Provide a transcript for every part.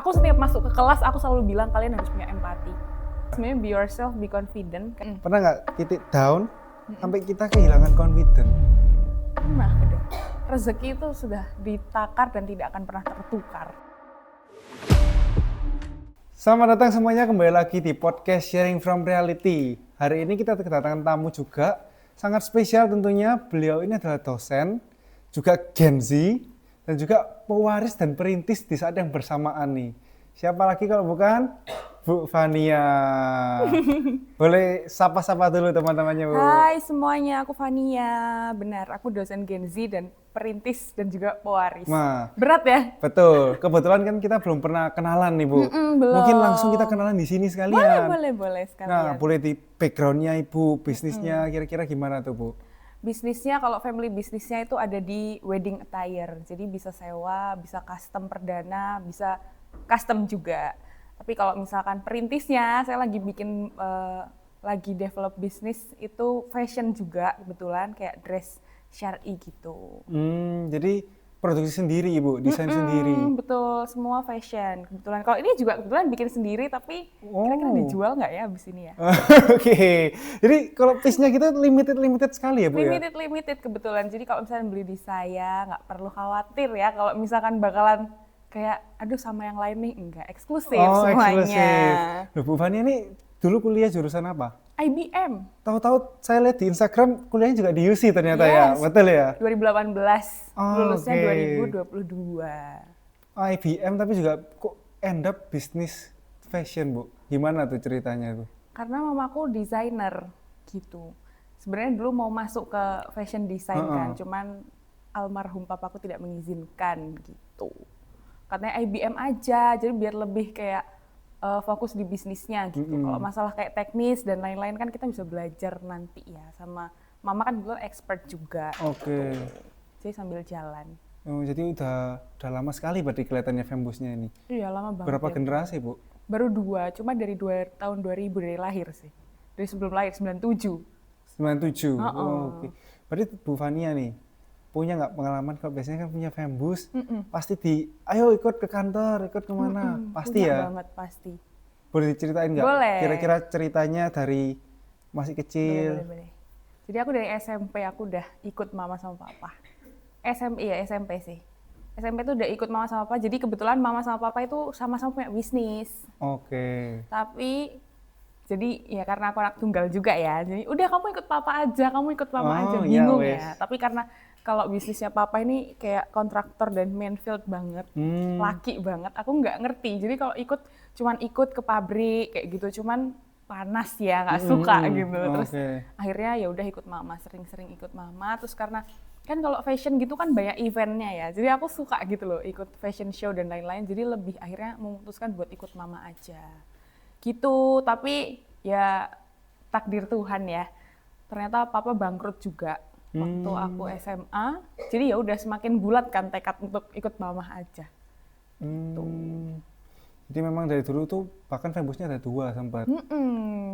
Aku setiap masuk ke kelas, aku selalu bilang kalian harus punya empati. Sebenarnya be yourself, be confident. Pernah nggak titik down sampai kita kehilangan confident? Pernah, udah. Rezeki itu sudah ditakar dan tidak akan pernah tertukar. Selamat datang semuanya kembali lagi di podcast Sharing from Reality. Hari ini kita kedatangan tamu juga sangat spesial tentunya. Beliau ini adalah dosen, juga Gen Z, dan juga pewaris dan perintis di saat yang bersamaan nih. Siapa lagi kalau bukan Bu Fania. Boleh sapa-sapa dulu teman-temannya, Bu. Hai semuanya, aku Fania. Benar, aku dosen Gen Z dan perintis dan juga pewaris. Nah, Berat ya? betul. Kebetulan kan kita belum pernah kenalan nih, Bu. Belum. Mungkin langsung kita kenalan di sini sekalian. Boleh sekalian. Nah, boleh di background-nya Ibu, bisnisnya kira-kira gimana tuh, Bu? Bisnisnya, kalau family bisnisnya itu ada di wedding attire. Jadi bisa sewa, bisa custom perdana, bisa custom juga. Tapi kalau misalkan perintisnya, saya lagi bikin, lagi develop bisnis itu fashion juga kebetulan, kayak dress syar'i gitu. Jadi produksi sendiri Ibu, desain sendiri. Betul, semua fashion kebetulan. Kalau ini juga kebetulan bikin sendiri, tapi kira-kira dijual nggak ya abis ini ya? Oke. Jadi kalau piece-nya kita limited sekali ya, Bu ya? Limited kebetulan. Jadi kalau misalnya beli di saya, nggak perlu khawatir ya kalau misalkan bakalan kayak, aduh sama yang lain nih, enggak, eksklusif semuanya. Eksklusif. Loh, Bu Fania ini dulu kuliah jurusan apa? IBM. Tahu-tahu saya lihat di Instagram kuliahnya juga di UC ternyata ya, betul ya? 2018, lulusnya Oke. 2022. IBM tapi juga kok end up bisnis fashion, Bu? Gimana tuh ceritanya tuh? Karena mamaku desainer gitu. Sebenarnya dulu mau masuk ke fashion design kan, cuman almarhum papaku tidak mengizinkan gitu. Katanya IBM aja, jadi biar lebih kayak fokus di bisnisnya gitu. Kalau masalah kayak teknis dan lain-lain kan kita bisa belajar nanti ya, sama mama kan dulu expert juga. Oke. Gitu. Jadi sambil jalan. Oh, jadi udah lama sekali berarti kelihatannya Fembusnya ini. Iya lama banget. Berapa ya. generasi, Bu? Baru 2, cuma dari tahun 2000 dari lahir sih. Dari sebelum lahir 97. 97. Oh, oke. Berarti Bu Fania nih punya nggak pengalaman kalau biasanya kan punya Fembus pasti ayo ikut ke kantor, ikut kemana? Pasti punya ya? banget pasti. Boleh diceritain nggak? Boleh. Kira-kira ceritanya dari masih kecil. Boleh. Jadi aku dari SMP aku udah ikut mama sama papa. SMP sih. SMP tuh udah ikut mama sama papa. Jadi kebetulan mama sama papa itu sama-sama punya bisnis. Oke. Tapi jadi ya karena aku anak tunggal juga ya. Jadi udah kamu ikut papa aja, bingung ya. Tapi karena kalau bisnisnya papa ini kayak kontraktor dan mainfield banget, laki banget, aku nggak ngerti. Jadi kalau cuman ikut ke pabrik kayak gitu, cuman panas ya, nggak suka gitu. Terus akhirnya ya udah ikut mama, sering-sering ikut mama. Terus karena kan kalau fashion gitu kan banyak eventnya ya, jadi aku suka gitu loh ikut fashion show dan lain-lain. Jadi lebih akhirnya memutuskan buat ikut mama aja, gitu. Tapi ya takdir Tuhan ya, ternyata papa bangkrut juga waktu aku SMA. Jadi ya udah semakin bulat kan tekad untuk ikut mama aja. Gitu. Jadi memang dari dulu tuh bahkan Fembusnya ada 2 sempat.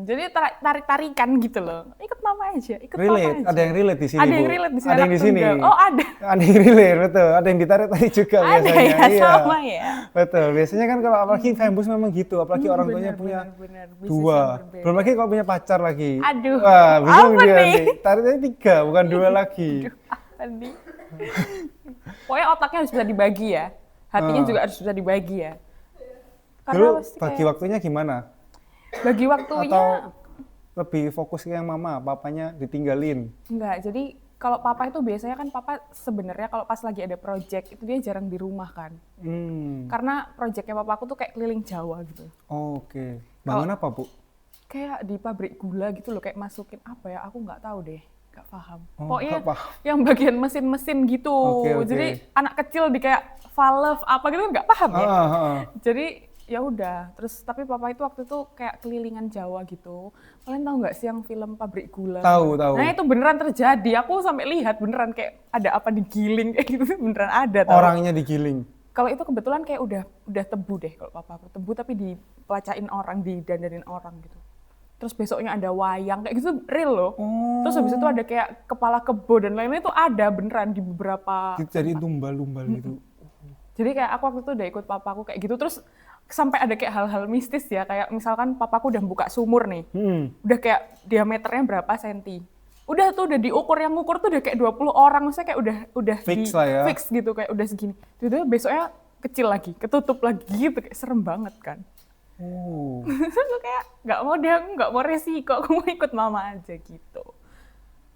Jadi tarik-tarikan gitu loh. Ikut mama aja, ikut Relate, papa aja. ada yang relate di sini, Ada Bu. yang relate di sini. Ada yang di sini. Oh, ada. Ada yang relate, betul. Ada yang ditarik-tarik juga Ada biasanya. ya, Iya. sama ya. Betul. Biasanya kan kalau apalagi Fembus memang gitu, apalagi orang tuanya punya Bener. 2. Belum lagi kalau punya pacar lagi. Aduh, Wah, bingung apa dia nih? nih. Tariknya 3, bukan 2 lagi. Apa nih? Pokoknya otaknya harus bisa dibagi ya. Hatinya juga harus bisa dibagi ya. Dulu bagi waktunya gimana? Bagi waktunya Atau lebih fokus ke yang mama, papanya ditinggalin? enggak. Jadi kalau papa itu biasanya kan papa sebenarnya kalau pas lagi ada project itu dia jarang di rumah kan. Karena projectnya papaku tuh kayak keliling Jawa gitu. Oke. Bangun apa, Bu? Kayak di pabrik gula gitu loh, kayak masukin apa ya, aku nggak tahu deh, nggak paham. Oh, Pokoknya nggak paham. yang bagian mesin-mesin gitu. Oke. Jadi anak kecil di kayak valve apa gitu nggak paham ya. Jadi ya udah, terus tapi papa itu waktu itu kayak kelilingan Jawa gitu. Kalian tahu nggak sih yang film Pabrik Gula? Tahu. Nah itu beneran terjadi, aku sampai lihat beneran kayak ada apa digiling kayak gitu, beneran ada. Tahu. Orangnya digiling? Kalau itu kebetulan kayak udah tebu deh kalau papa aku, tebu tapi dipelacain orang, didandanin orang gitu. Terus besoknya ada wayang kayak gitu, real loh. Terus habis itu ada kayak kepala kebo dan lain-lain itu ada beneran di beberapa. Jadi tumbal-tumbal gitu. Jadi kayak aku waktu itu udah ikut papaku kayak gitu, terus sampai ada kayak hal-hal mistis ya, kayak misalkan papaku udah buka sumur nih, udah kayak diameternya berapa senti. Udah tuh udah diukur, yang ngukur tuh udah kayak 20 orang, maksudnya kayak udah Fix lah ya. fix gitu, kayak udah segini. Tiba-tiba besoknya kecil lagi, ketutup lagi gitu, kayak serem banget kan. Aku kayak nggak mau resiko, aku mau ikut mama aja gitu.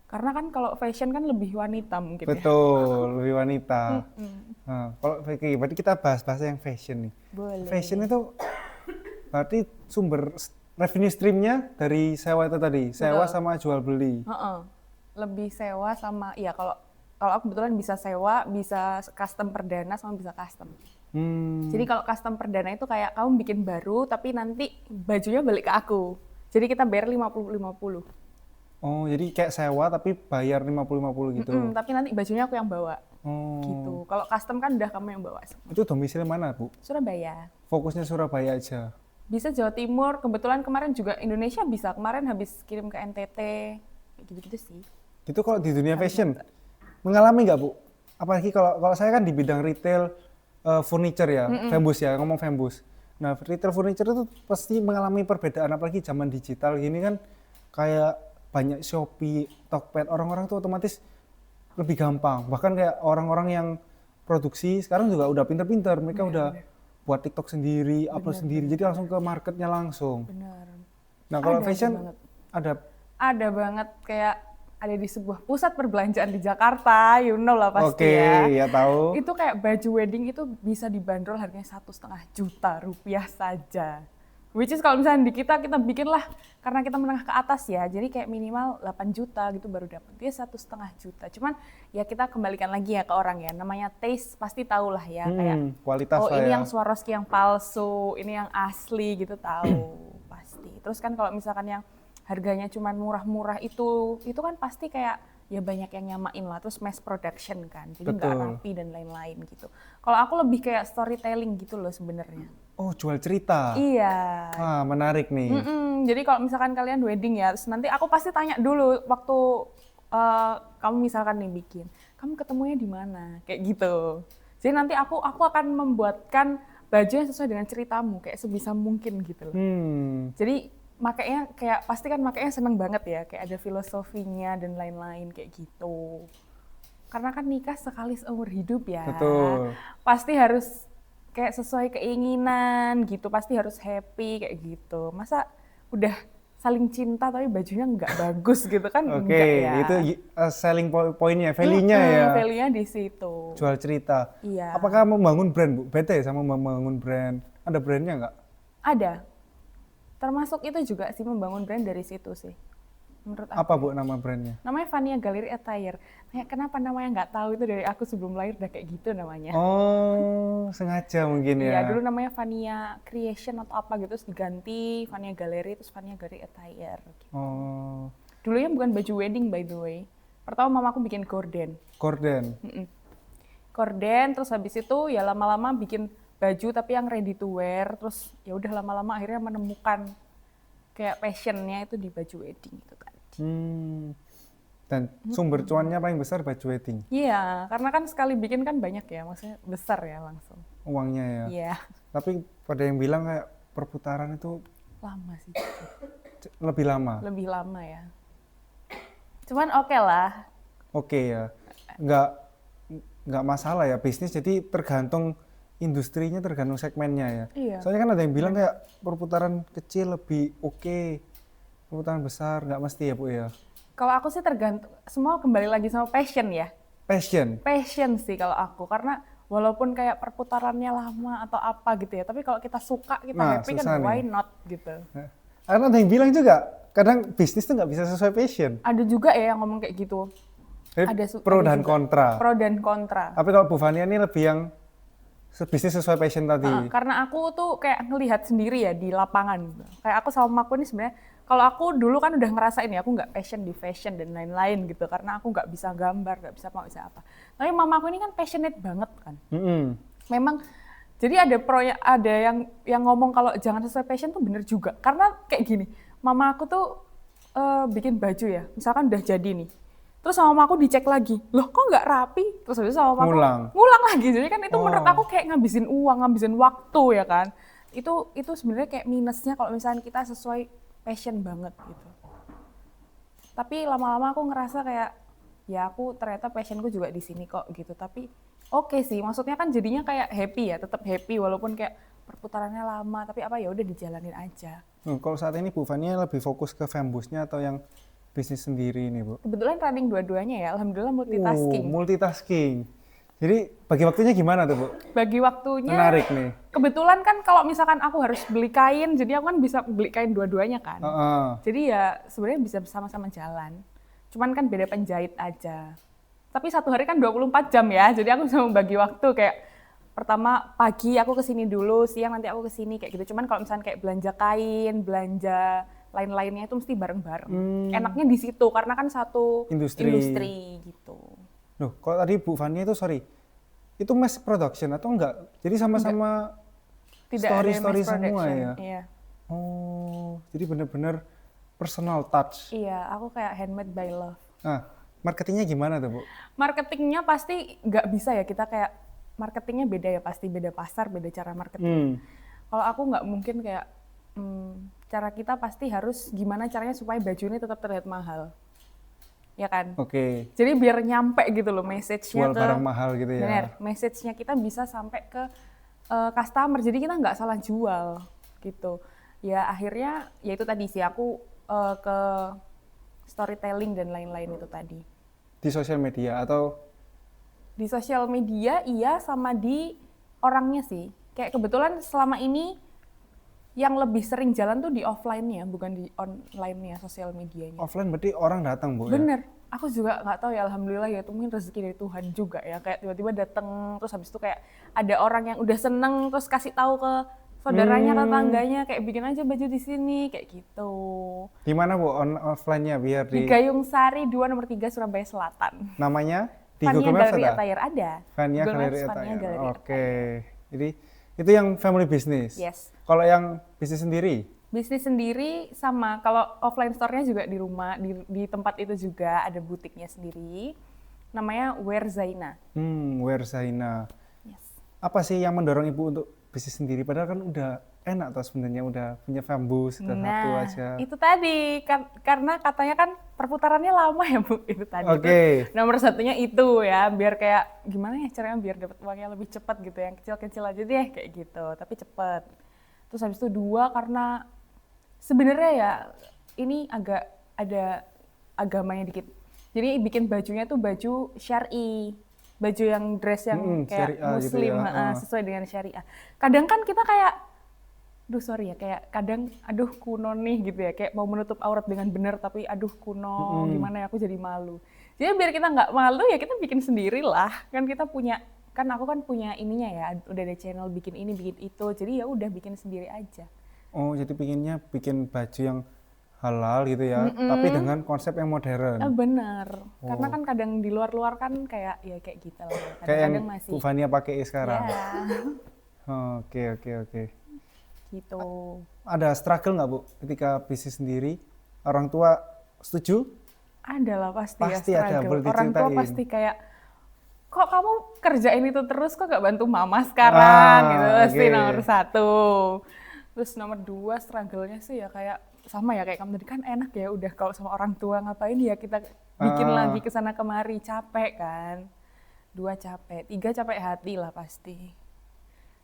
Karena kan kalau fashion kan lebih wanita mungkin ya. Betul, lebih wanita. Nah, kalau berarti kita bahas yang fashion nih. Boleh. Fashion itu berarti sumber revenue streamnya dari sewa itu tadi, sewa sama jual beli. Lebih sewa sama, ya kalau aku kebetulan bisa sewa, bisa custom perdana sama bisa custom. Jadi kalau custom perdana itu kayak kamu bikin baru, tapi nanti bajunya balik ke aku. Jadi kita bayar 50-50. Oh, jadi kayak sewa tapi bayar 50-50 gitu. Tapi nanti bajunya aku yang bawa. Gitu. Kalau custom kan udah kamu yang bawa. Itu domisili mana, Bu? Surabaya. Fokusnya Surabaya aja. Bisa Jawa Timur, kebetulan kemarin juga Indonesia bisa. Kemarin habis kirim ke NTT, gitu-gitu sih. Itu kalau di dunia fashion, mengalami nggak, Bu? Apalagi kalau saya kan di bidang retail furniture ya, Fembus ya, ngomong Fembus. Nah, retail furniture itu pasti mengalami perbedaan, apalagi zaman digital gini kan, kayak banyak Shopee, Tokped, orang-orang tuh otomatis lebih gampang. Bahkan kayak orang-orang yang produksi sekarang juga udah pinter-pinter, mereka udah buat TikTok sendiri, upload sendiri, jadi langsung ke marketnya langsung. Benar. Nah kalau fashion ada banget, kayak ada di sebuah pusat perbelanjaan di Jakarta, you know lah pasti ya tahu. Itu kayak baju wedding itu bisa dibanderol harganya 1,5 juta rupiah saja. Which is kalau misalnya di kita bikin lah, karena kita menengah ke atas ya, jadi kayak minimal 8 juta gitu baru dapat. Dia 1,5 juta. Cuman ya kita kembalikan lagi ya ke orang ya, namanya taste pasti tahu lah ya, kayak kualitas oh ini ya. yang Swarovski yang palsu, ini yang asli gitu tahu pasti. Terus kan kalau misalkan yang harganya cuman murah-murah itu kan pasti kayak ya banyak yang nyamain lah, terus mass production kan, jadi nggak rapi dan lain-lain gitu. Kalau aku lebih kayak storytelling gitu loh sebenarnya. Oh, jual cerita. Iya. Wah, menarik nih. Jadi kalau misalkan kalian wedding ya, terus nanti aku pasti tanya dulu waktu kamu misalkan nih bikin, kamu ketemunya di mana, kayak gitu. Jadi nanti aku akan membuatkan baju yang sesuai dengan ceritamu, kayak sebisa mungkin gitu loh. Jadi makanya kayak pasti kan makanya seneng banget ya, kayak ada filosofinya dan lain-lain kayak gitu. Karena kan nikah sekali seumur hidup ya. Betul. Pasti harus kayak sesuai keinginan gitu, pasti harus happy kayak gitu. Masa udah saling cinta tapi bajunya nggak bagus gitu kan? Enggak ya. Itu selling point-nya, value-nya ya. Value-nya di situ. Jual cerita. Iya. Apakah membangun brand, Bu? Beda ya sama membangun brand? Ada brandnya nggak? Ada. Termasuk itu juga sih membangun brand dari situ sih. Menurut aku. Apa Bu nama brandnya? Namanya Fania Gallery Attire. Kenapa namanya nggak tahu, itu dari aku sebelum lahir udah kayak gitu namanya. Oh, sengaja mungkin ya. Iya, dulu namanya Fania Creation atau apa gitu, terus diganti Fania Gallery, terus Fania Gallery Attire. Gitu. Oh. Dulunya bukan baju wedding by the way. Pertama mamaku bikin gorden. Gorden? Gorden, terus habis itu ya lama-lama bikin baju tapi yang ready to wear, terus ya udah lama-lama akhirnya menemukan kayak passionnya itu di baju wedding itu tadi. Dan sumber cuannya paling besar baju wedding? Iya, karena kan sekali bikin kan banyak ya, maksudnya besar ya langsung. Uangnya ya? Iya. Tapi pada yang bilang kayak perputaran itu lama sih. Lebih lama? Lebih lama ya. Cuman oke lah. Oke ya, nggak masalah ya bisnis, jadi tergantung industrinya, tergantung segmennya ya. Iya. Soalnya kan ada yang bilang kayak perputaran kecil lebih oke, perputaran besar nggak mesti ya Bu ya? Kalau aku sih tergantung, semua kembali lagi sama passion ya. Passion? Passion sih kalau aku, karena walaupun kayak perputarannya lama atau apa gitu ya, tapi kalau kita suka, kita happy kan why not gitu. Karena ada yang bilang juga, kadang bisnis tuh nggak bisa sesuai passion. Ada juga ya yang ngomong kayak gitu. Ada pro dan kontra. Pro dan kontra. Tapi kalau Bu Fania ini lebih yang bisnis sesuai passion tadi. Karena aku tuh kayak ngelihat sendiri ya di lapangan. Kayak aku sama mamaku ini sebenarnya, kalau aku dulu kan udah ngerasain ya, aku nggak passion di fashion dan lain-lain gitu. Karena aku nggak bisa gambar, nggak bisa apa. Tapi mamaku ini kan passionate banget kan. Memang, jadi ada yang ngomong kalau jangan sesuai passion tuh bener juga. Karena kayak gini, mama aku tuh bikin baju ya, misalkan udah jadi nih. Terus sama mamaku dicek lagi, loh kok nggak rapi? Terus habis itu sama mamaku ngulang lagi. Jadi kan itu menurut aku kayak ngabisin uang, ngabisin waktu ya kan. Itu sebenarnya kayak minusnya kalau misalnya kita sesuai passion banget gitu. Tapi lama-lama aku ngerasa kayak ya aku ternyata passionku juga di sini kok gitu. Tapi oke sih, maksudnya kan jadinya kayak happy ya, tetap happy walaupun kayak perputarannya lama, tapi apa ya udah dijalanin aja. Kalau saat ini Bu Fania lebih fokus ke Fembusnya atau yang bisnis sendiri ini, Bu? Kebetulan running dua-duanya ya, alhamdulillah multitasking. Multitasking. Jadi bagi waktunya gimana tuh, Bu? Bagi waktunya Menarik nih. kebetulan kan kalau misalkan aku harus beli kain, jadi aku kan bisa beli kain dua-duanya kan. Jadi ya sebenarnya bisa sama-sama jalan. Cuman kan beda penjahit aja. Tapi satu hari kan 24 jam ya, jadi aku bisa membagi waktu kayak pertama pagi aku kesini dulu, siang nanti aku kesini kayak gitu. Cuman kalau misalkan kayak belanja kain, belanja lain-lainnya itu mesti bareng-bareng. Enaknya di situ karena kan satu industri gitu. Loh, kalau tadi Bu Fania itu itu mass production atau enggak? Jadi sama-sama story-story semua ya? Iya. Oh, jadi benar-benar personal touch. Iya, aku kayak handmade by love. Nah, marketingnya gimana tuh, Bu? Marketingnya pasti nggak bisa ya, kita kayak marketingnya beda ya, pasti beda pasar, beda cara marketing. Kalau aku nggak mungkin kayak, cara kita pasti harus gimana caranya supaya baju ini tetap terlihat mahal. Ya kan? Oke. Jadi biar nyampe gitu loh message-nya jual barang mahal gitu ya. Bener, message-nya kita bisa sampai ke customer. Jadi kita nggak salah jual gitu. Ya akhirnya ya itu tadi sih aku ke storytelling dan lain-lain itu tadi. Di sosial media atau? Di sosial media iya, sama di orangnya sih. Kayak kebetulan selama ini yang lebih sering jalan tuh di offline-nya, bukan di online-nya, sosial medianya. Offline berarti orang datang, Bu? Bener. Ya? Aku juga nggak tahu ya, alhamdulillah ya itu mungkin rezeki dari Tuhan juga ya. Kayak tiba-tiba datang, terus habis itu kayak ada orang yang udah seneng, terus kasih tahu ke saudaranya, tetangganya, kayak bikin aja baju di sini, kayak gitu. Di mana, Bu, offline-nya biar di Gayung Sari 2 nomor 3 Surabaya Selatan. Namanya? Di Fania Google Maps Gallery ada? Attire ada. Fania Google Gallery Maps, Fania Attire. Gallery Oke. Jadi itu yang family business. Yes. Kalau yang bisnis sendiri? Bisnis sendiri sama, kalau offline store-nya juga di rumah, di tempat itu juga ada butiknya sendiri. Namanya Wear Zaina. Wear Zaina. Yes. Apa sih yang mendorong Ibu untuk bisnis sendiri? Padahal kan udah enak tuh sebenarnya, udah punya Fembus, satu aja. Itu tadi, karena katanya kan perputarannya lama ya Bu, itu tadi. Oke. Nomor satunya itu ya, biar kayak gimana ya caranya biar dapat uangnya lebih cepat gitu, yang kecil-kecil aja deh kayak gitu, tapi cepet. Terus habis itu 2, karena sebenarnya ya ini agak ada agamanya dikit. Jadi bikin bajunya tuh baju syar'i, baju yang dress yang kayak muslim gitu ya. Sesuai dengan syariah. Kadang kan kita kayak kayak kadang aduh kuno nih gitu ya, kayak mau menutup aurat dengan benar tapi aduh kuno, gimana ya aku jadi malu. Jadi biar kita nggak malu ya kita bikin sendiri lah, kan kita punya, kan aku kan punya ininya ya, udah ada channel bikin ini bikin itu, jadi ya udah bikin sendiri aja. Oh, jadi bikin baju yang halal gitu ya, tapi dengan konsep yang modern. Bener, karena kan kadang di luar-luar kan kayak ya kayak gitu lah. Kayak yang Bu Fania pakai sekarang. Yeah. Oke. Gitu. Ada struggle nggak Bu ketika bisnis sendiri? Orang tua setuju? Ada lah pasti ya struggle. Ada, orang tua pasti kayak, kok kamu kerjain itu terus, kok gak bantu mama sekarang gitu, pasti nomor 1. Terus nomor 2 struggle-nya sih ya kayak sama ya kayak kamu tadi, kan enak ya udah kalau sama orang tua ngapain ya kita bikin lagi kesana kemari, capek kan. 2 capek, 3 capek hati lah pasti.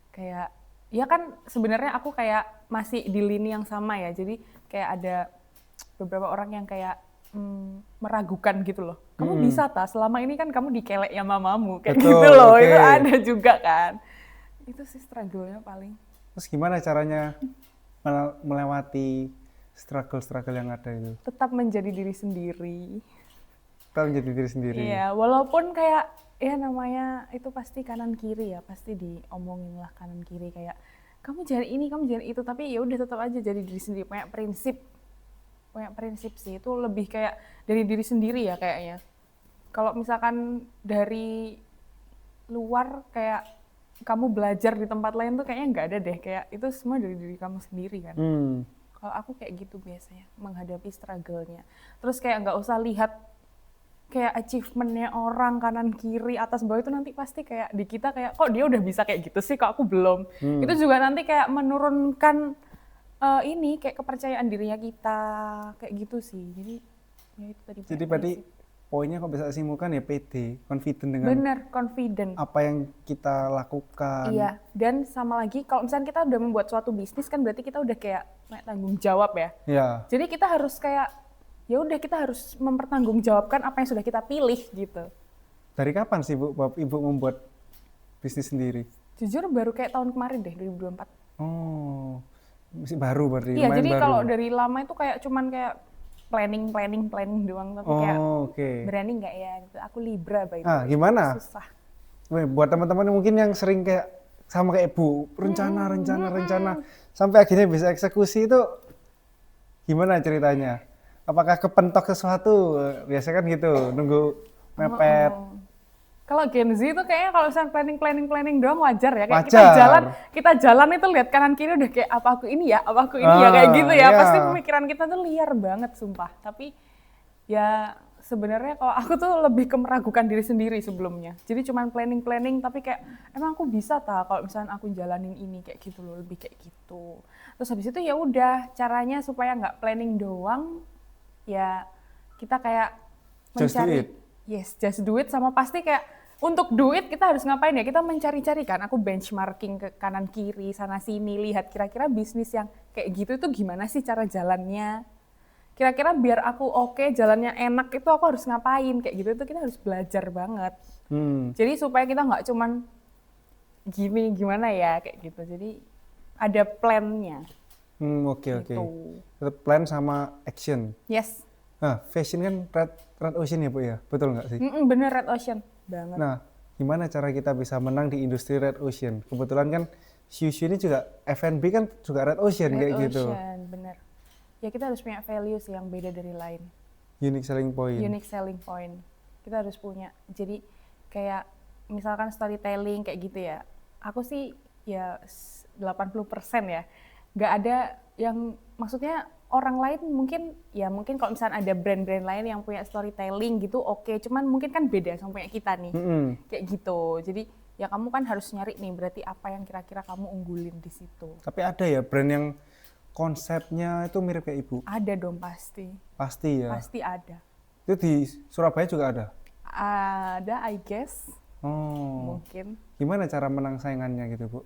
Kayak ya kan sebenarnya aku kayak masih di lini yang sama ya, jadi kayak ada beberapa orang yang kayak meragukan gitu loh. Kamu bisa selama ini kan kamu dikelek ya mamamu, kayak betul, gitu loh, itu ada juga kan. Itu sih struggle-nya paling. Terus gimana caranya melewati struggle yang ada itu? Tetap menjadi diri sendiri. Tetap menjadi diri sendiri. Iya, walaupun kayak ya namanya itu pasti kanan kiri ya, pasti diomongin lah kanan kiri kayak kamu jangan ini, kamu jangan itu, tapi ya udah tetap aja jadi diri sendiri, punya prinsip sih, itu lebih kayak dari diri sendiri ya kayaknya. Kalau misalkan dari luar kayak kamu belajar di tempat lain tuh kayaknya nggak ada deh, kayak itu semua dari diri kamu sendiri kan. Kalau aku kayak gitu biasanya menghadapi struggle-nya. Terus kayak nggak usah lihat kayak achievement-nya orang kanan kiri atas bawah itu nanti pasti kayak di kita kayak kok dia udah bisa kayak gitu sih, kok aku belum. Itu juga nanti kayak menurunkan ini kayak kepercayaan dirinya kita kayak gitu sih. Jadi ya itu tadi. Jadi berarti poinnya kok bisa simpulkan ya pede, confident dengan bener, confident. apa yang kita lakukan. Iya, dan sama lagi kalau misalnya kita udah membuat suatu bisnis kan berarti kita udah kayak tanggung jawab ya. Iya. Jadi kita harus kayak ya udah kita harus mempertanggungjawabkan apa yang sudah kita pilih gitu. Dari kapan sih Bu, Ibu membuat bisnis sendiri? Jujur baru kayak tahun kemarin deh, 2024. Oh, masih baru berarti. Iya, jadi baru. kalau dari lama itu kayak cuman kayak planning doang, tapi kayak berani nggak ya? Gitu. Aku Libra by the way. Gimana? Susah. Buat teman-teman mungkin yang sering kayak sama kayak Ibu, rencana, sampai akhirnya bisa eksekusi itu gimana ceritanya? Apakah kepentok sesuatu? Biasanya kan gitu, nunggu mepet. Kalau Gen Z itu kayaknya kalau misalnya planning doang wajar ya. Kayak Wajar. kita jalan itu lihat kanan kiri udah kayak apa aku ini ya kayak gitu ya. Iya. Pasti pemikiran kita tuh liar banget sumpah. Tapi ya sebenarnya kalau aku tuh lebih ke meragukan diri sendiri sebelumnya. Jadi cuman planning tapi kayak emang aku bisa kalau misalnya aku jalanin ini kayak gitu loh, lebih kayak gitu. Terus habis itu ya udah caranya supaya nggak planning doang, ya kita kayak mencari just do it sama pasti kayak untuk duit kita harus ngapain ya? Kita mencari-cari kan. Aku benchmarking ke kanan kiri sana sini, lihat kira-kira bisnis yang kayak gitu itu gimana sih cara jalannya. Kira-kira biar aku oke, jalannya enak itu aku harus ngapain kayak gitu, itu kita harus belajar banget. Jadi supaya kita nggak cuman gimana ya kayak gitu. Jadi ada plan-nya. Oke. Tetap plan sama action. Yes. Nah, fashion kan red ocean ya Bu ya, betul nggak sih? Bener, red ocean banget. Nah, gimana cara kita bisa menang di industri red ocean? Kebetulan kan Shu ini juga F&B kan juga red ocean kayak gitu. Red ocean, bener. Ya kita harus punya values yang beda dari lain. Unique selling point. Unique selling point. Kita harus punya. Jadi kayak misalkan storytelling kayak gitu ya. Aku sih ya 80% ya. Nggak ada yang maksudnya orang lain mungkin kalau misalnya ada brand-brand lain yang punya storytelling gitu oke. Cuman mungkin kan beda sama punya kita nih. Kayak gitu. Jadi ya kamu kan harus nyari nih berarti apa yang kira-kira kamu unggulin di situ. Tapi ada ya brand yang konsepnya itu mirip kayak Ibu? Ada dong pasti. Pasti ya? Pasti ada. Itu di Surabaya juga ada? Ada, I guess. Mungkin. Gimana cara menang saingannya gitu Bu?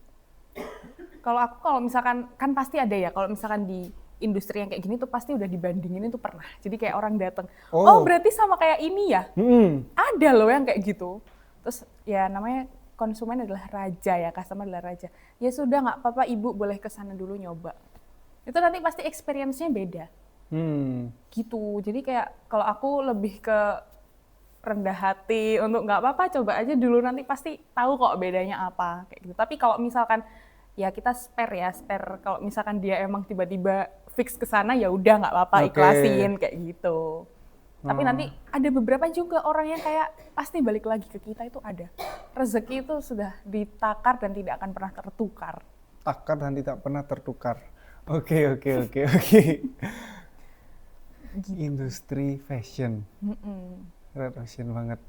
Kalau misalkan, kan pasti ada ya, kalau misalkan di industri yang kayak gini tuh pasti udah dibandingin itu pernah. Jadi kayak orang datang, oh berarti sama kayak ini ya? Ada loh yang kayak gitu. Terus ya namanya konsumen adalah raja ya, customer adalah raja. Ya sudah nggak apa-apa Ibu boleh kesana dulu nyoba. Itu nanti pasti experience-nya beda. Gitu, jadi kayak kalau aku lebih ke rendah hati untuk nggak apa-apa coba aja dulu nanti pasti tahu kok bedanya apa kayak gitu. Tapi kalau misalkan ya kita spare kalau misalkan dia emang tiba-tiba fix ke sana ya udah nggak apa-apa ikhlasin kayak gitu. Tapi nanti ada beberapa juga orang yang kayak pasti balik lagi ke kita itu ada. Rezeki itu sudah ditakar dan tidak akan pernah tertukar. Takar dan tidak pernah tertukar. Oke. Gitu. Industri fashion. Red ocean banget.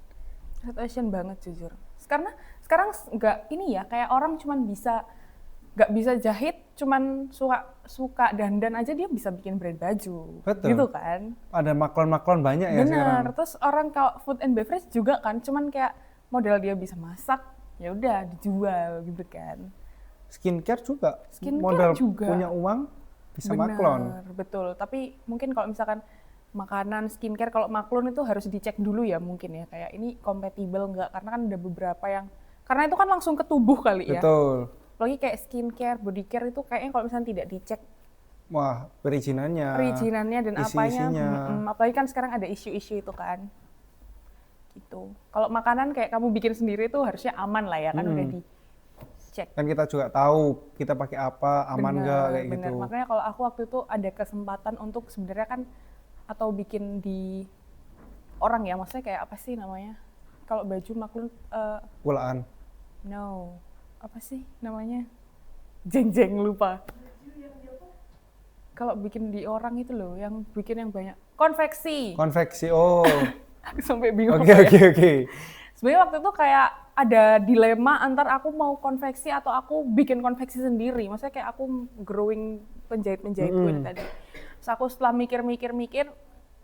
Red ocean banget jujur. Karena sekarang nggak ini ya kayak orang cuman nggak bisa jahit, cuman suka dandan aja dia bisa bikin brand baju. Betul. Gitu kan. Ada maklon banyak ya sekarang. Bener. Terus orang kalau food and beverage juga kan, cuman kayak model dia bisa masak, ya udah dijual gitu kan. Skincare juga. Skincare modal juga. Punya uang bisa Bener, maklon. Betul. Tapi mungkin kalau misalkan makanan, skincare, kalau maklon itu harus dicek dulu ya mungkin ya. Kayak ini kompatibel nggak? Karena kan ada beberapa yang, karena itu kan langsung ke tubuh kali ya. Betul. Apalagi kayak skincare, body care itu kayaknya kalau misalnya tidak dicek. Wah, perizinannya Dan apanya. Apalagi kan sekarang ada isu-isu itu kan. Gitu. Kalau makanan kayak kamu bikin sendiri itu harusnya aman lah ya kan udah dicek. Kan kita juga tahu kita pakai apa, aman nggak kayak gitu. Makanya kalau aku waktu itu ada kesempatan untuk sebenarnya kan atau bikin di orang ya, maksudnya kayak apa sih namanya? Kalau baju maklun Pulaan. No. Apa sih namanya? Jeng lupa. Kalau bikin di orang itu loh, yang bikin yang banyak. Konveksi. Oh. Aku sampai bingung. Oke. Sebenarnya waktu itu kayak ada dilema antar aku mau konveksi atau aku bikin konveksi sendiri. Maksudnya kayak aku growing penjahit-penjahitku ini tadi. Terus aku setelah mikir-mikir,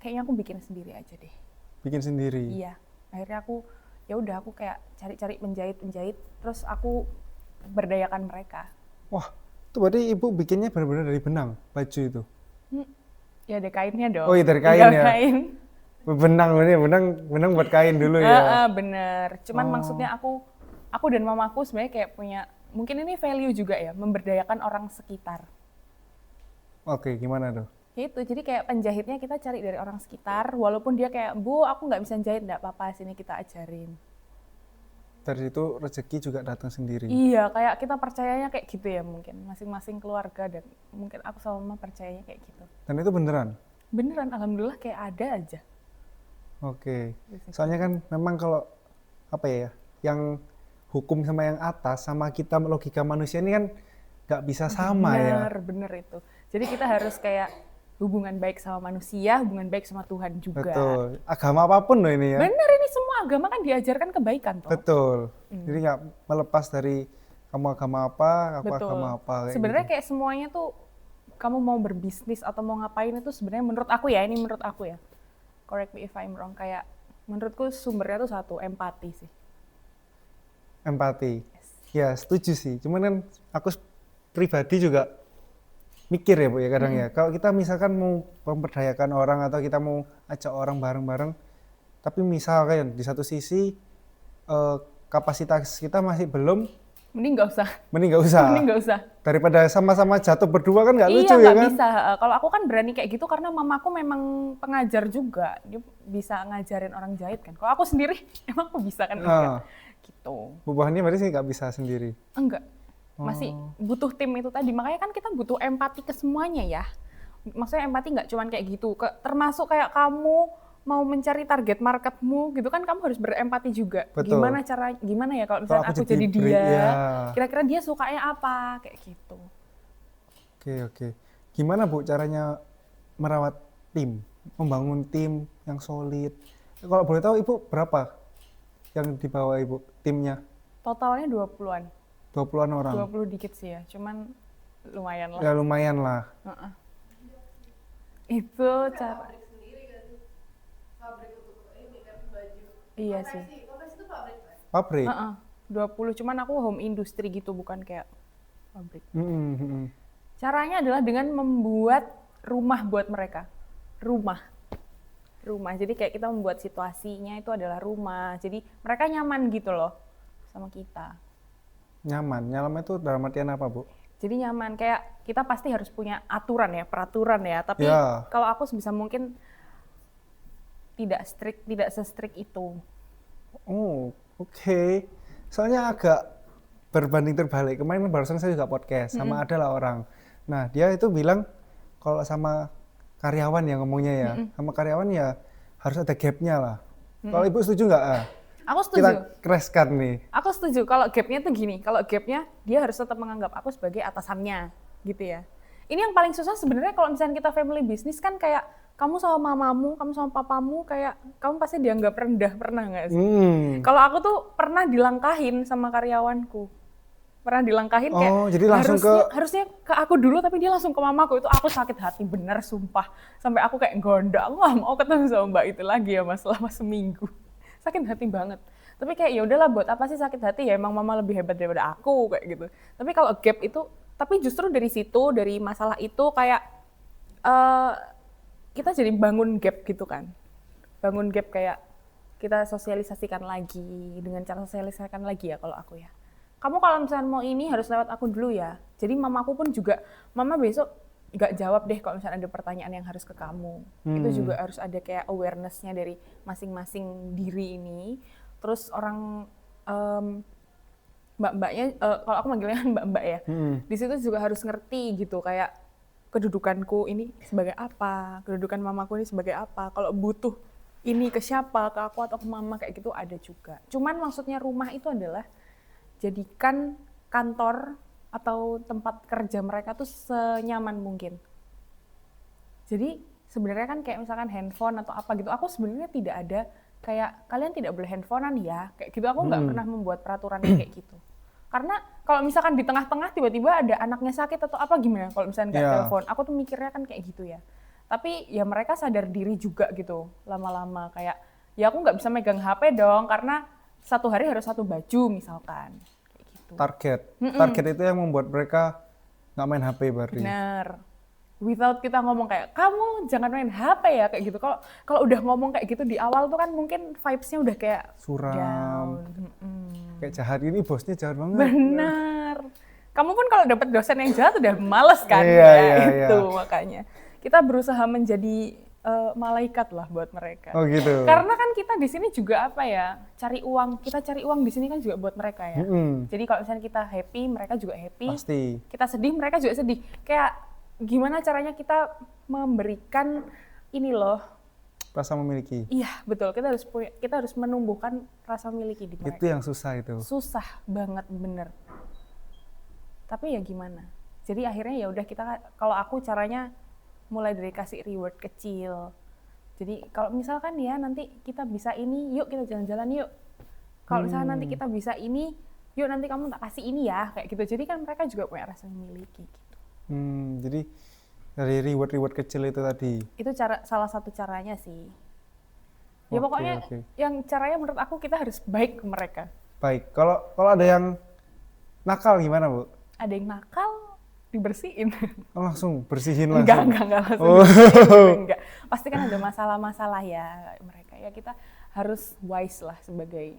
kayaknya aku bikin sendiri aja deh. Bikin sendiri? Iya. Akhirnya ya udah aku kayak cari-cari penjahit, terus aku berdayakan mereka. Wah, itu berarti ibu bikinnya benar-benar dari benang baju itu? Ya ada kainnya dong. Oh iya dari kain ya? Kain. Benang buat kain dulu ya? Bener. Cuman maksudnya aku dan mamaku sebenarnya kayak punya, mungkin ini value juga ya, memberdayakan orang sekitar. Oke, gimana tuh? Itu, jadi kayak penjahitnya kita cari dari orang sekitar, walaupun dia kayak, Bu, aku nggak bisa jahit, nggak apa-apa, sini kita ajarin. Dari situ rezeki juga datang sendiri? Iya, kayak kita percayanya kayak gitu ya mungkin, masing-masing keluarga, dan mungkin aku sama mama percayanya kayak gitu. Dan itu beneran? Beneran, alhamdulillah kayak ada aja. Oke, soalnya kan memang kalau apa ya, yang hukum sama yang atas sama kita logika manusia ini kan nggak bisa sama ya. Bener itu. Jadi kita harus kayak hubungan baik sama manusia, hubungan baik sama Tuhan juga. Betul. Agama apapun loh ini ya. Bener, ini semua agama kan diajarkan kebaikan toh. Betul. Jadi nggak melepas dari kamu agama apa, aku Betul. agama apa. Sebenarnya gitu. kayak semuanya tuh kamu mau berbisnis atau mau ngapain itu sebenarnya menurut aku ya, ini menurut aku ya. Correct me if I'm wrong, kayak menurutku sumbernya tuh satu, empati sih. Empati. Ya, setuju sih. Cuman kan aku pribadi juga mikir ya Bu ya kadang ya. Kalau kita misalkan mau memperdayakan orang atau kita mau ajak orang bareng-bareng, tapi misalkan di satu sisi kapasitas kita masih belum, Mending nggak usah. mending nggak usah. Mending nggak usah. Daripada sama-sama jatuh berdua kan nggak lucu Iya, ya nggak kan? bisa. Kalau aku kan berani kayak gitu karena mamaku memang pengajar juga. Dia bisa ngajarin orang jahit kan. Kalau aku sendiri, emang aku bisa kan? Enggak. Gitu. Bu Bahannya berarti sih nggak bisa sendiri? Enggak. Masih butuh tim itu tadi. Makanya kan kita butuh empati ke semuanya ya. Maksudnya empati nggak cuma kayak gitu. Termasuk kayak kamu mau mencari target marketmu gitu kan, kamu harus berempati juga. Betul. Gimana ya kalau misalnya aku jadi dia, kira-kira dia sukanya apa, kayak gitu. Oke. Gimana Bu caranya merawat tim, membangun tim yang solid? Kalau boleh tahu Ibu berapa yang dibawa Ibu timnya? Totalnya 20-an. 20-an orang? 20 dikit sih ya, cuman lumayan lah. Ya lumayan lah. Itu cara. Iya sih. Pabrik? 20, cuman aku home industry gitu, bukan kayak pabrik. Mm-hmm. Caranya adalah dengan membuat rumah buat mereka. Rumah. Jadi kayak kita membuat situasinya itu adalah rumah. Jadi mereka nyaman gitu loh sama kita. Nyaman itu dalam artian apa Bu? Jadi nyaman, kayak kita pasti harus punya aturan ya, peraturan ya. Tapi kalau aku sebisa mungkin tidak se-strict itu. Oh, oke. Soalnya agak berbanding terbalik. Kemarin barusan saya juga podcast sama adalah orang. Nah, dia itu bilang kalau sama karyawan ya ngomongnya ya, sama karyawan ya harus ada gap-nya lah. Kalau Ibu setuju nggak? Aku setuju. Kita kereskan nih. Aku setuju. Kalau gap-nya tuh gini, kalau gap-nya dia harus tetap menganggap aku sebagai atasannya, gitu ya. Ini yang paling susah sebenarnya kalau misalnya kita family business kan, kayak kamu sama mamamu, kamu sama papamu, kayak kamu pasti dianggap rendah, pernah nggak sih? Kalau aku tuh pernah dilangkahin sama karyawanku. Pernah dilangkahin kayak jadi langsung harusnya ke aku dulu, tapi dia langsung ke mamaku. Itu aku sakit hati bener, sumpah. Sampai aku kayak gondok, aku nggak mau ketemu sama mbak itu lagi ya mas, selama seminggu. Sakit hati banget. Tapi kayak ya udahlah, buat apa sih sakit hati, ya emang mama lebih hebat daripada aku kayak gitu. Tapi kalau gap itu, tapi justru dari situ, dari masalah itu kayak kita jadi bangun gap gitu kan. Bangun gap kayak kita sosialisasikan lagi, dengan cara sosialisasikan lagi ya kalau aku ya. Kamu kalau misalnya mau ini harus lewat aku dulu ya. Jadi mamaku pun juga, mama besok nggak jawab deh kalau misalnya ada pertanyaan yang harus ke kamu. Itu juga harus ada kayak awareness-nya dari masing-masing diri ini. Terus orang mbak-mbaknya, kalau aku manggilnya mbak-mbak ya, di situ juga harus ngerti gitu, kayak kedudukanku ini sebagai apa, kedudukan mamaku ini sebagai apa, kalau butuh ini ke siapa, ke aku atau ke mama, kayak gitu ada juga. Cuman maksudnya rumah itu adalah jadikan kantor atau tempat kerja mereka tuh senyaman mungkin. Jadi sebenarnya kan kayak misalkan handphone atau apa gitu, aku sebenarnya tidak ada kayak kalian tidak boleh handphonean ya, kayak gitu. Aku nggak pernah membuat peraturan kayak gitu. Karena kalau misalkan di tengah-tengah tiba-tiba ada anaknya sakit atau apa gimana kalau misalnya nggak telepon, aku tuh mikirnya kan kayak gitu ya. Tapi ya mereka sadar diri juga gitu lama-lama, kayak ya aku nggak bisa megang HP dong karena satu hari harus satu baju misalkan. Kayak gitu. Target itu yang membuat mereka nggak main HP berarti. Bener. Without kita ngomong kayak kamu jangan main HP ya kayak gitu. Kalau udah ngomong kayak gitu di awal tuh kan mungkin vibes-nya udah kayak suram, down. Kayak jahat, ini bosnya jahat banget. Benar. Kamu pun kalau dapat dosen yang jahat udah males kan? Iya. Itu makanya kita berusaha menjadi malaikat lah buat mereka. Oh gitu. Karena kan kita di sini juga apa ya, cari uang. Kita cari uang di sini kan juga buat mereka ya. Jadi kalau misalnya kita happy, mereka juga happy. Pasti. Kita sedih, mereka juga sedih. Kayak gimana caranya kita memberikan ini loh, rasa memiliki. Iya betul, kita harus menumbuhkan rasa memiliki di mereka. Itu yang susah itu. Susah banget bener. Tapi ya gimana? Jadi akhirnya ya udah kita, kalau aku caranya mulai dari kasih reward kecil. Jadi kalau misalkan ya nanti kita bisa ini, yuk kita jalan-jalan yuk. Kalau misalkan nanti kita bisa ini, yuk nanti kamu tak kasih ini ya, kayak gitu. Jadi kan mereka juga punya rasa memiliki gitu. Jadi dari reward kecil itu tadi. Itu salah satu caranya sih. Ya pokoknya yang caranya menurut aku kita harus baik ke mereka. Baik. Kalau ada yang nakal gimana, Bu? Ada yang nakal dibersihin. Langsung bersihin langsung. Enggak langsung. Enggak. Pasti kan ada masalah-masalah ya mereka. Ya kita harus wise lah sebagai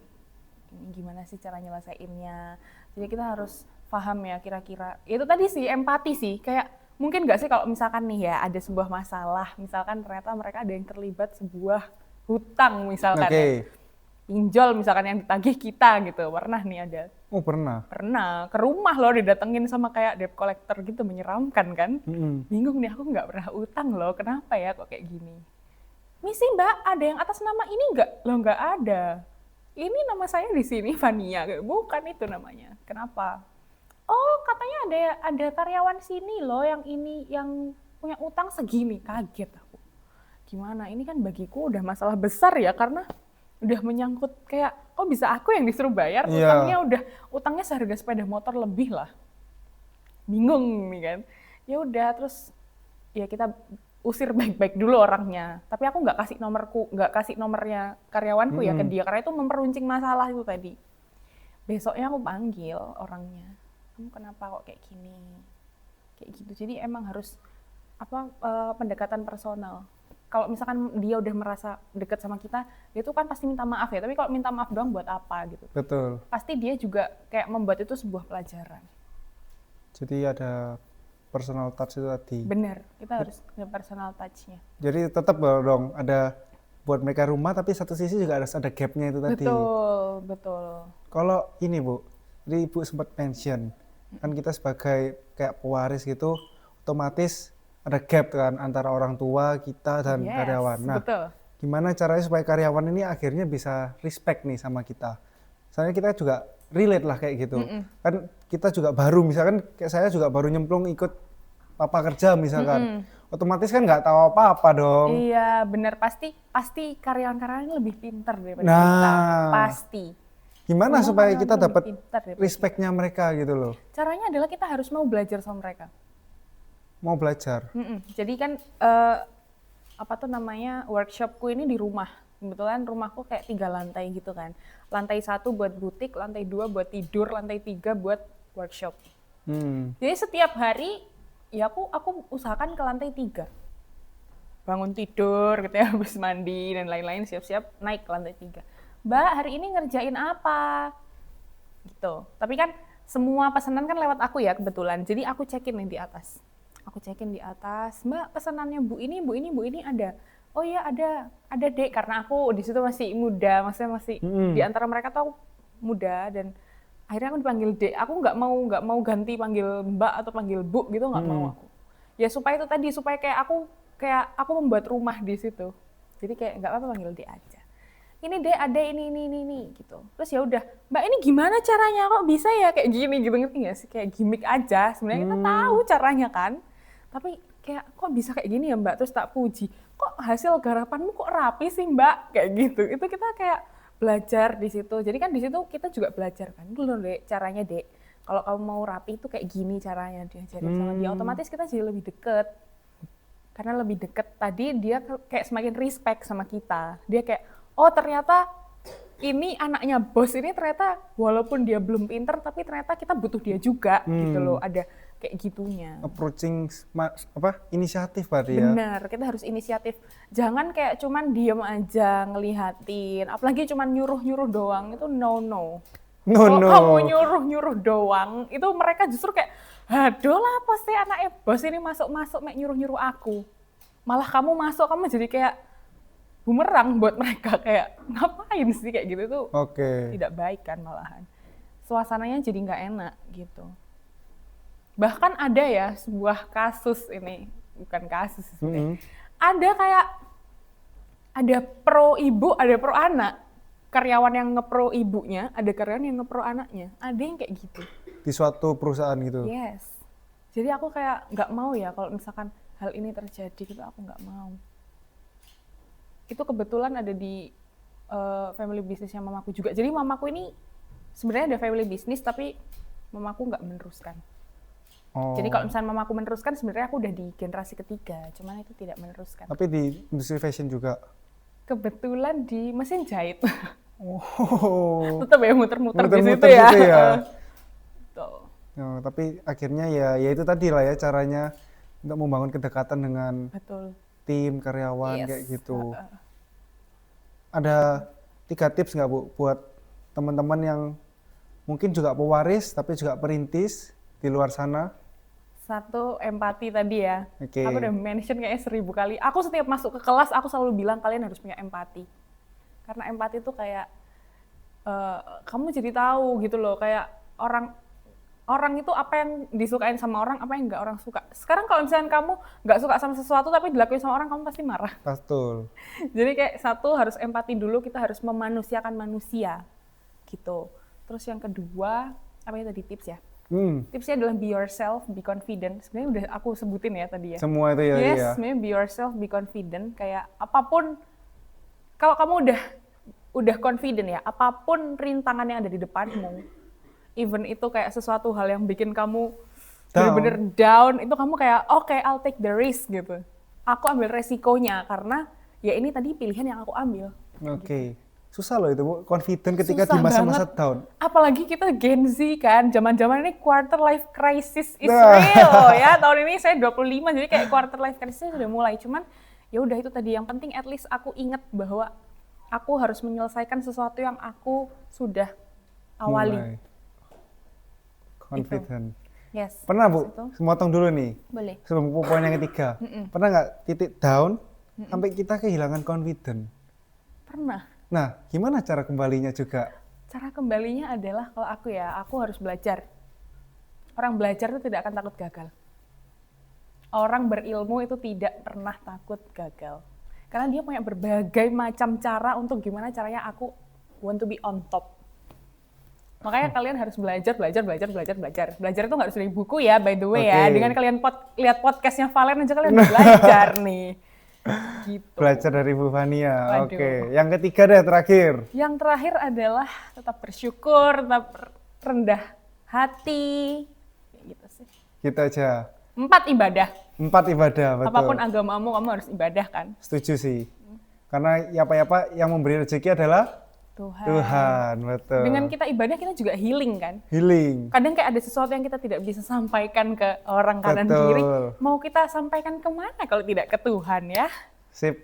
ini gimana sih cara nyelesainnya. Jadi kita harus paham ya kira-kira. Itu tadi sih empati sih, kayak mungkin nggak sih kalau misalkan nih ya ada sebuah masalah, misalkan ternyata mereka ada yang terlibat sebuah hutang misalkan, pinjol misalkan yang ditagih kita gitu, pernah nih ada. Oh pernah? Pernah, ke rumah loh didatengin sama kayak debt collector gitu, menyeramkan kan. Bingung nih aku nggak pernah utang loh, kenapa ya kok kayak gini. Misi mbak, ada yang atas nama ini nggak? Loh nggak ada. Ini nama saya di sini Vania, bukan itu namanya. Kenapa? Oh katanya ada karyawan sini loh yang ini yang punya utang segini. Kaget aku. Gimana ini kan bagiku udah masalah besar ya karena udah menyangkut kayak kok bisa aku yang disuruh bayar, utangnya seharga sepeda motor lebih lah. Bingung nih kan. Ya udah terus ya kita usir baik-baik dulu orangnya. Tapi aku nggak kasih nomornya karyawanku ya ke dia karena itu memperuncing masalah itu tadi. Besoknya aku panggil orangnya. Kamu kenapa kok kayak gini? Kayak gitu. Jadi emang harus pendekatan personal. Kalau misalkan dia udah merasa dekat sama kita, dia tuh kan pasti minta maaf ya. Tapi kalau minta maaf doang buat apa gitu? Betul. Pasti dia juga kayak membuat itu sebuah pelajaran. Jadi ada personal touch itu tadi. Bener, kita harus ada personal touch-nya. Jadi tetap dong ada buat mereka rumah, tapi satu sisi juga harus ada gap-nya itu tadi. Betul. Kalau ini Bu, jadi Ibu sempat mention, kan kita sebagai kayak pewaris gitu, otomatis ada gap kan antara orang tua kita dan karyawan. Nah, betul. Gimana caranya supaya karyawan ini akhirnya bisa respect nih sama kita? Soalnya kita juga relate lah kayak gitu. Kan kita juga baru, misalkan kayak saya juga baru nyemplung ikut papa kerja misalkan. Otomatis kan nggak tahu apa-apa dong. Iya, benar. Pasti karyawan-karyawan lebih pintar daripada kita. Pasti. Gimana supaya kita dapat respect-nya mereka gitu loh? Caranya adalah kita harus mau belajar sama mereka. Mau belajar? Jadi kan workshopku ini di rumah. Kebetulan rumahku kayak 3 lantai gitu kan. Lantai 1 buat butik, lantai 2 buat tidur, lantai 3 buat workshop. Jadi setiap hari ya aku usahakan ke lantai 3. Bangun tidur gitu ya, habis mandi dan lain-lain, siap-siap naik ke lantai 3. Mbak, hari ini ngerjain apa? Gitu. Tapi kan semua pesanan kan lewat aku ya kebetulan. Jadi aku cekin nih di atas. Mbak, pesanannya Bu ini ada. Oh iya ada Dek, karena aku di situ masih muda, maksudnya masih di antara mereka tuh aku muda dan akhirnya aku dipanggil Dek. Aku nggak mau ganti panggil Mbak atau panggil Bu gitu, nggak mau aku. Ya supaya itu tadi, supaya kayak aku membuat rumah di situ. Jadi kayak nggak apa-apa panggil Dek aja. Ini Dek ada ini gitu. Terus ya udah, Mbak ini gimana caranya kok bisa ya kayak gini gitu, ngerti nggak sih? Kayak gimmick aja. Sebenarnya kita tahu caranya kan. Tapi kayak kok bisa kayak gini ya Mbak, terus tak puji, kok hasil garapanmu kok rapi sih Mbak, kayak gitu. Itu kita kayak belajar di situ. Jadi kan di situ kita juga belajar kan, dulu Dek, caranya Dek. Kalau kamu mau rapi itu kayak gini caranya, diajarin sama dia. Otomatis kita jadi lebih deket. Karena lebih deket tadi dia kayak semakin respect sama kita. Dia kayak, oh ternyata ini anaknya bos ini ternyata walaupun dia belum pinter tapi ternyata kita butuh dia juga gitu loh, ada kayak gitunya. Approaching inisiatif berarti ya. Benar, kita harus inisiatif. Jangan kayak cuman diem aja ngelihatin, apalagi cuman nyuruh-nyuruh doang, itu no. Kalau kamu nyuruh-nyuruh doang, itu mereka justru kayak, aduh lah pasti anaknya bos ini masuk-masuk mek nyuruh-nyuruh aku. Malah kamu masuk, kamu jadi kayak bumerang buat mereka, kayak ngapain sih kayak gitu tuh tidak baik kan malahan. Suasananya jadi nggak enak gitu. Bahkan ada ya sebuah kasus ini, bukan kasus sebenarnya. Ada kayak ada pro ibu, ada pro anak. Karyawan yang ngepro ibunya, ada karyawan yang ngepro anaknya. Ada yang kayak gitu. Di suatu perusahaan gitu. Yes. Jadi aku kayak nggak mau ya kalau misalkan hal ini terjadi gitu, aku nggak mau. Itu kebetulan ada di family bisnisnya mamaku juga. Jadi mamaku ini sebenarnya ada family bisnis tapi mamaku nggak meneruskan. Jadi kalau misalnya mamaku meneruskan sebenarnya aku udah di generasi ketiga, cuman itu tidak meneruskan. Tapi di industri fashion juga? Kebetulan di mesin jahit. Oh. Tetap ya muter-muter di situ ya. Gitu ya. Tapi akhirnya ya itu tadi lah ya caranya untuk membangun kedekatan dengan tim karyawan kayak gitu. Ada 3 tips nggak Bu buat teman-teman yang mungkin juga pewaris tapi juga perintis di luar sana? 1, empati tadi ya. Aku udah mention kayaknya 1000 kali. Aku setiap masuk ke kelas aku selalu bilang kalian harus punya empati. Karena empati itu kayak kamu jadi tahu gitu loh, kayak orang itu apa yang disukain sama orang, apa yang nggak orang suka. Sekarang kalau misalnya kamu nggak suka sama sesuatu tapi dilakuin sama orang, kamu pasti marah. Betul. Jadi kayak 1 harus empati dulu, kita harus memanusiakan manusia gitu. Terus yang kedua, apa yang tadi tips ya? Tipsnya adalah be yourself, be confident. Sebenarnya udah aku sebutin ya tadi ya. Semua itu ya. Yes, sebenarnya be yourself, be confident. Kayak apapun, kalau kamu udah confident ya, apapun rintangan yang ada di depanmu, even itu kayak sesuatu hal yang bikin kamu bener-bener down, itu kamu kayak oke, I'll take the risk gitu. Aku ambil resikonya karena ya ini tadi pilihan yang aku ambil. Gitu. Susah loh itu Bu, confident ketika di masa-masa down. Apalagi kita Gen Z kan, zaman-zaman ini quarter life crisis is real ya. Tahun ini saya 25, jadi kayak quarter life crisis sudah mulai. Cuman ya udah itu tadi, yang penting at least aku ingat bahwa aku harus menyelesaikan sesuatu yang aku sudah awali. Confident. Yes. Pernah Bu, semotong dulu nih. Boleh. Sebelum poin yang ketiga. Pernah nggak titik down sampai kita kehilangan confident? Pernah. Nah, gimana cara kembalinya juga? Cara kembalinya adalah kalau aku harus belajar. Orang belajar itu tidak akan takut gagal. Orang berilmu itu tidak pernah takut gagal. Karena dia punya berbagai macam cara untuk gimana caranya aku want to be on top. Makanya kalian harus belajar. Belajar itu nggak harus dari buku ya, by the way ya. Dengan kalian lihat podcastnya Valen aja kalian belajar nih. Gitu. Belajar dari Bu Fania. Oke. Yang ketiga deh, terakhir. Yang terakhir adalah tetap bersyukur, tetap rendah hati. Gitu sih. Gitu aja. 4 ibadah. 4 ibadah, betul. Apapun agamamu, kamu harus ibadah kan? Setuju sih. Karena apa yang memberi rezeki adalah Tuhan, betul. Dengan kita ibadah, kita juga healing kan? Healing. Kadang kayak ada sesuatu yang kita tidak bisa sampaikan ke orang kanan kiri. Mau kita sampaikan kemana kalau tidak ke Tuhan ya? Sip.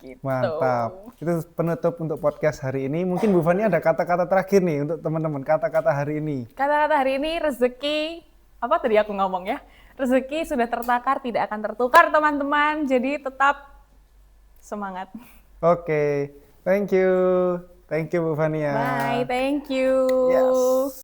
Gitu. Mantap. Itu penutup untuk podcast hari ini. Mungkin Bu Fani ada kata-kata terakhir nih untuk teman-teman. Kata-kata hari ini. Kata-kata hari ini, rezeki, apa tadi aku ngomong ya? Rezeki sudah tertakar, tidak akan tertukar teman-teman. Jadi tetap semangat. Oke. Thank you. Thank you Bu Fania. Bye, thank you. Yes.